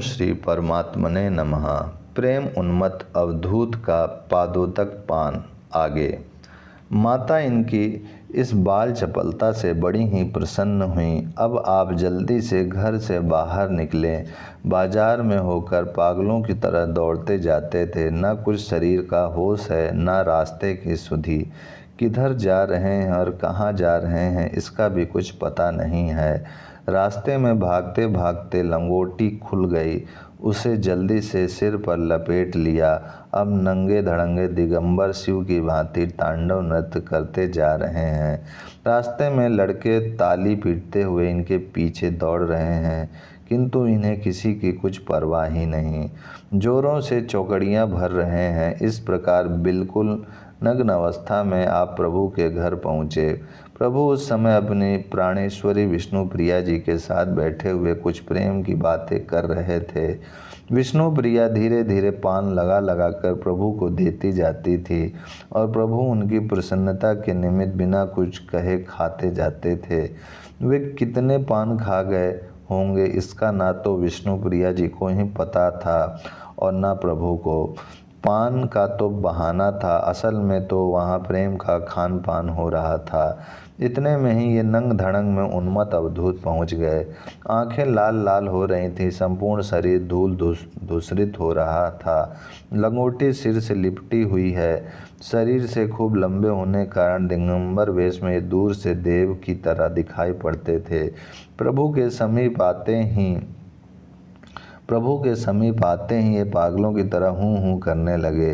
श्री परमात्मने नमः। प्रेम उन्मत्त अवधूत का पादोदक पान। आगे माता इनकी इस बाल चपलता से बड़ी ही प्रसन्न हुई। अब आप जल्दी से घर से बाहर निकले। बाजार में होकर पागलों की तरह दौड़ते जाते थे। न कुछ शरीर का होश है, न रास्ते की सुधि। किधर जा रहे हैं और कहाँ जा रहे हैं इसका भी कुछ पता नहीं है। रास्ते में भागते भागते लंगोटी खुल गई। उसे जल्दी से सिर पर लपेट लिया। अब नंगे धड़ंगे दिगंबर शिव की भांति तांडव नृत्य करते जा रहे हैं। रास्ते में लड़के ताली पीटते हुए इनके पीछे दौड़ रहे हैं, किंतु इन्हें किसी की कुछ परवाह ही नहीं। जोरों से चौकड़ियां भर रहे हैं। इस प्रकार बिल्कुल नग्न अवस्था में आप प्रभु के घर पहुँचे। प्रभु उस समय अपनी प्राणेश्वरी विष्णु प्रिया जी के साथ बैठे हुए कुछ प्रेम की बातें कर रहे थे। विष्णु प्रिया धीरे धीरे पान लगा लगा कर प्रभु को देती जाती थी और प्रभु उनकी प्रसन्नता के निमित्त बिना कुछ कहे खाते जाते थे। वे कितने पान खा गए होंगे इसका ना तो विष्णु प्रिया जी को ही पता था और ना प्रभु को। पान का तो बहाना था, असल में तो वहाँ प्रेम का खान पान हो रहा था। इतने में ही ये नंग धड़ंग में उन्मत्त अवधूत पहुँच गए। आंखें लाल लाल हो रही थी, संपूर्ण शरीर धूल धूसरित हो रहा था। लंगोटी सिर से लिपटी हुई है। शरीर से खूब लंबे होने कारण दिगंबर वेश में दूर से देव की तरह दिखाई पड़ते थे। प्रभु के समीप आते ही ये पागलों की तरह हूँ हूँ करने लगे।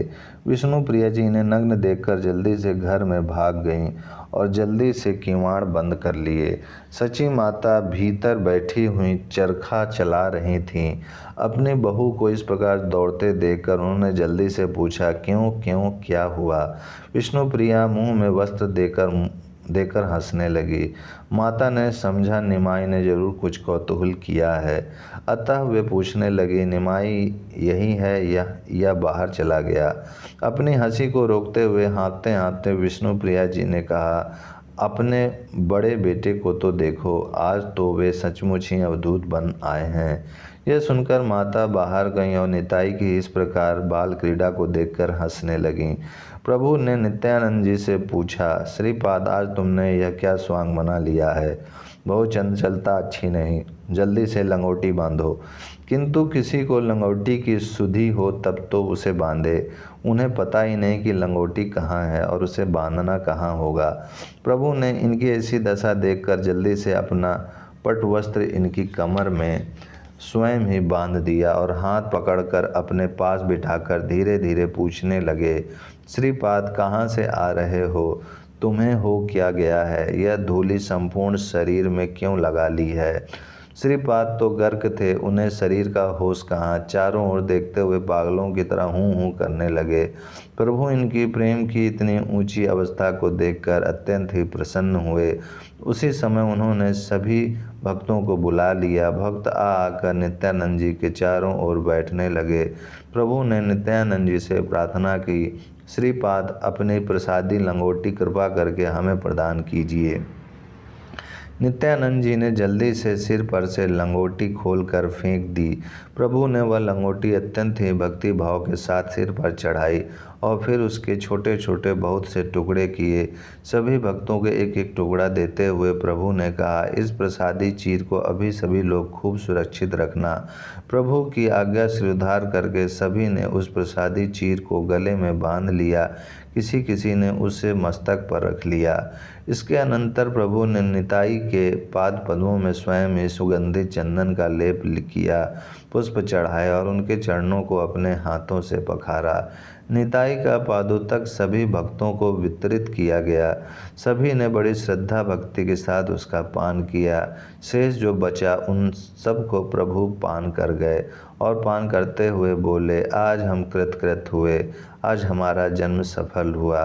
विष्णु प्रिया जी इन्हें नग्न देखकर जल्दी से घर में भाग गईं और जल्दी से किवाड़ बंद कर लिए। सची माता भीतर बैठी हुई चरखा चला रही थीं। अपनी बहू को इस प्रकार दौड़ते देखकर उन्होंने जल्दी से पूछा, क्यों क्यों क्या हुआ? विष्णु प्रिया मुँह में वस्त्र देकर हंसने लगी। माता ने समझा निमाई ने जरूर कुछ कौतूहल किया है, अतः वे पूछने लगी, निमाई यही है या बाहर चला गया? अपनी हंसी को रोकते हुए हाँफते हाँफते विष्णु प्रिया जी ने कहा, अपने बड़े बेटे को तो देखो, आज तो वे सचमुच ही अवधूत बन आए हैं। यह सुनकर माता बाहर गईं और निताई की इस प्रकार बाल क्रीड़ा को देखकर हंसने लगीं। प्रभु ने नित्यानंद जी से पूछा, श्रीपाद आज तुमने यह क्या स्वांग बना लिया है? बहुत चंचलता अच्छी नहीं, जल्दी से लंगोटी बांधो। किंतु किसी को लंगोटी की सुधि हो तब तो उसे बांधे। उन्हें पता ही नहीं कि लंगोटी कहाँ है और उसे बांधना कहाँ होगा। प्रभु ने इनकी ऐसी दशा देखकर जल्दी से अपना पटवस्त्र इनकी कमर में स्वयं ही बांध दिया और हाथ पकड़कर अपने पास बिठाकर धीरे धीरे पूछने लगे, श्रीपाद कहाँ से आ रहे हो? तुम्हें हो क्या गया है? यह धूली संपूर्ण शरीर में क्यों लगा ली है? श्रीपाद तो गर्क थे, उन्हें शरीर का होश कहाँ। चारों ओर देखते हुए पागलों की तरह हूँ हूँ करने लगे। प्रभु इनकी प्रेम की इतनी ऊंची अवस्था को देखकर अत्यंत ही प्रसन्न हुए। उसी समय उन्होंने सभी भक्तों को बुला लिया। भक्त आकर नित्यानंद जी के चारों ओर बैठने लगे। प्रभु ने नित्यानंद जी से प्रार्थना की, श्रीपाद अपनी प्रसादी लंगोटी कृपा करके हमें प्रदान कीजिए। नित्यानंद जी ने जल्दी से सिर पर से लंगोटी खोलकर फेंक दी। प्रभु ने वह लंगोटी अत्यंत ही भक्ति भाव के साथ सिर पर चढ़ाई और फिर उसके छोटे छोटे बहुत से टुकड़े किए। सभी भक्तों के एक एक टुकड़ा देते हुए प्रभु ने कहा, इस प्रसादी चीर को अभी सभी लोग खूब सुरक्षित रखना। प्रभु की आज्ञा स्वीकार करके सभी ने उस प्रसादी चीर को गले में बांध लिया। किसी किसी ने उसे मस्तक पर रख लिया। इसके अनंतर प्रभु ने निताई के पाद पद्मों में स्वयं ही सुगंधित चंदन का लेप किया, पुष्प चढ़ाए और उनके चरणों को अपने हाथों से पखारा। निताई का पादोदक सभी भक्तों को वितरित किया गया। सभी ने बड़ी श्रद्धा भक्ति के साथ उसका पान किया। शेष जो बचा उन सबको प्रभु पान कर गए और पान करते हुए बोले, आज हम कृतकृत हुए, आज हमारा जन्म सफल हुआ,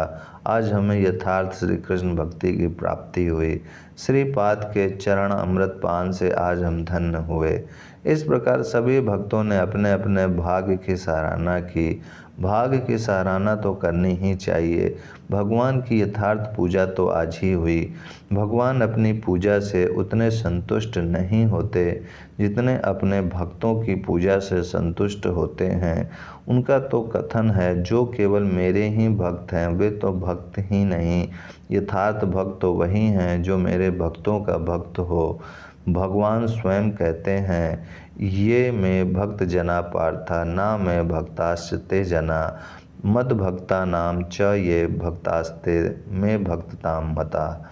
आज हमें यथार्थ श्री कृष्ण भक्ति की प्राप्ति हुई। श्रीपाद के चरण अमृत पान से आज हम धन्य हुए। इस प्रकार सभी भक्तों ने अपने अपने भाग्य की सराहना की। भाग्य की सराहना तो करनी ही चाहिए। भगवान की यथार्थ पूजा तो आज ही हुई। भगवान अपनी पूजा से उतने संतुष्ट नहीं होते जितने अपने भक्तों की पूजा से संतुष्ट होते हैं। उनका तो कथन है, जो केवल मेरे ही भक्त हैं वे तो भक्त ही नहीं, यथार्थ भक्त तो वही हैं जो मेरे भक्तों का भक्त हो। भगवान स्वयं कहते हैं, ये मैं भक्त जना पार्था ना मैं भक्तास्ते जना मद भक्ता नाम च ये भक्तास्ते में भक्तताम मता।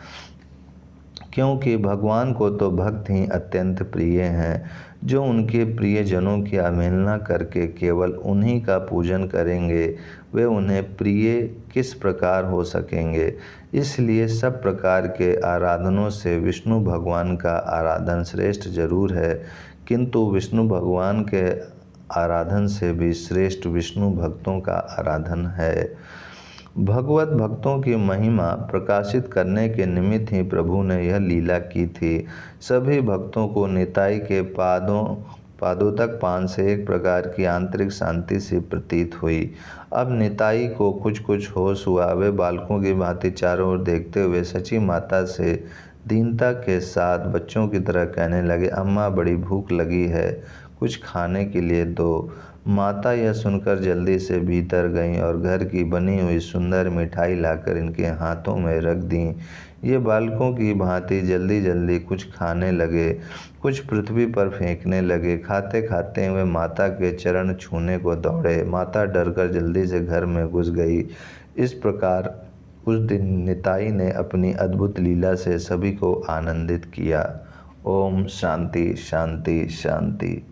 क्योंकि भगवान को तो भक्त ही अत्यंत प्रिय हैं। जो उनके प्रियजनों की अवहेलना करके केवल उन्हीं का पूजन करेंगे वे उन्हें प्रिय किस प्रकार हो सकेंगे। इसलिए सब प्रकार के आराधनों से विष्णु भगवान का आराधन श्रेष्ठ जरूर है, किंतु विष्णु भगवान के आराधन से भी श्रेष्ठ विष्णु भक्तों का आराधन है। भगवत भक्तों की महिमा प्रकाशित करने के निमित्त ही प्रभु ने यह लीला की थी। सभी भक्तों को निताई के पादों तक पान से एक प्रकार की आंतरिक शांति सी प्रतीत हुई। अब निताई को कुछ कुछ होश हुआ। वे बालकों की भांति चारों ओर देखते हुए सची माता से दीनता के साथ बच्चों की तरह कहने लगे, अम्मा बड़ी भूख लगी है, कुछ खाने के लिए दो। माता यह सुनकर जल्दी से भीतर गईं और घर की बनी हुई सुंदर मिठाई लाकर इनके हाथों में रख दी। ये बालकों की भांति जल्दी जल्दी कुछ खाने लगे, कुछ पृथ्वी पर फेंकने लगे। खाते खाते वे माता के चरण छूने को दौड़े। माता डरकर जल्दी से घर में घुस गई। इस प्रकार उस दिन निताई ने अपनी अद्भुत लीला से सभी को आनंदित किया। ओम शांति शांति शांति।